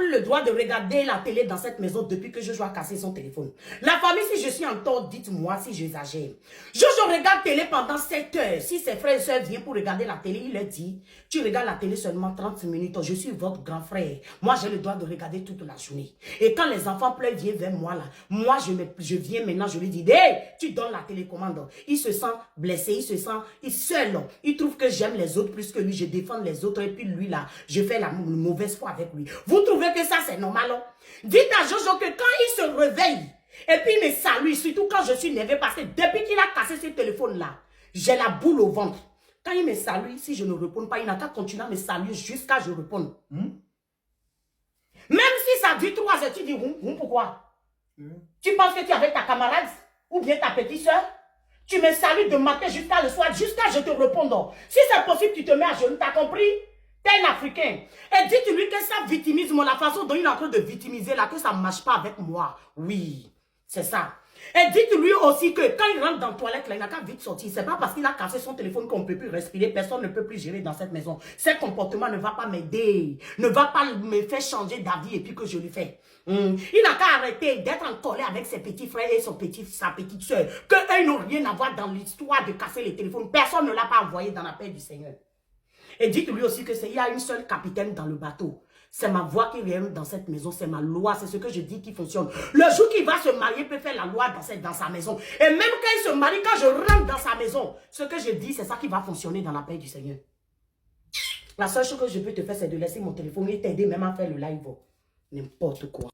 plus le droit de regarder la télé dans cette maison depuis que Jojo a cassé son téléphone. La famille, si je suis en tort, dites-moi si j'exagère. Jojo regarde télé pendant 7 heures. Si ses frères et soeurs viennent pour regarder la télé, il leur dit, tu regardes la télé seulement 30 minutes. Je suis votre grand frère. Moi, j'ai le droit de regarder toute la journée. Et quand les enfants pleurent, viennent vers moi là. Moi, je viens maintenant, je lui dis, hey, tu donnes la télécommande. Il se sent blessé, il se sent seul. Il trouve que j'aime les autres plus que lui. Je défends les autres et puis lui là, je fais la mauvaise foi avec lui. Vous trouvez que ça c'est normal? Dites à Jojo que quand il se réveille, et puis il me salue, surtout quand je suis nerveux, parce que depuis qu'il a cassé ce téléphone-là, j'ai la boule au ventre. Quand il me salue, si je ne réponds pas, il n'a qu'à continuer à me saluer jusqu'à ce que je réponde. Même si ça dit 3 heures, tu dis, pourquoi? Tu penses que tu es avec ta camarade ou bien ta petite soeur? Tu me salues de matin jusqu'à le soir, jusqu'à je te réponds. Si c'est possible, tu te mets à genoux, t'as compris? T'es un Africain. Et dites-lui que ça victimise, la façon dont il est en train de victimiser là, que ça ne marche pas avec moi. Oui, c'est ça. Et dites-lui aussi que quand il rentre dans la toilette, là, il n'a qu'à vite sortir. C'est pas parce qu'il a cassé son téléphone qu'on ne peut plus respirer. Personne ne peut plus gérer dans cette maison. Ce comportement ne va pas m'aider. Ne va pas me faire changer d'avis et puis que je lui fais. Il n'a qu'à arrêter d'être en colère avec ses petits frères et sa petite soeur. Qu'eux n'ont rien à voir dans l'histoire de casser les téléphones. Personne ne l'a pas envoyé dans la paix du Seigneur. Et dites-lui aussi que il y a une seule capitaine dans le bateau. C'est ma voix qui règne dans cette maison, c'est ma loi, c'est ce que je dis qui fonctionne. Le jour qu'il va se marier, peut faire la loi dans sa maison. Et même quand il se marie, quand je rentre dans sa maison, ce que je dis, c'est ça qui va fonctionner dans la paix du Seigneur. La seule chose que je peux te faire, c'est de laisser mon téléphone et t'aider même à faire le live. N'importe quoi.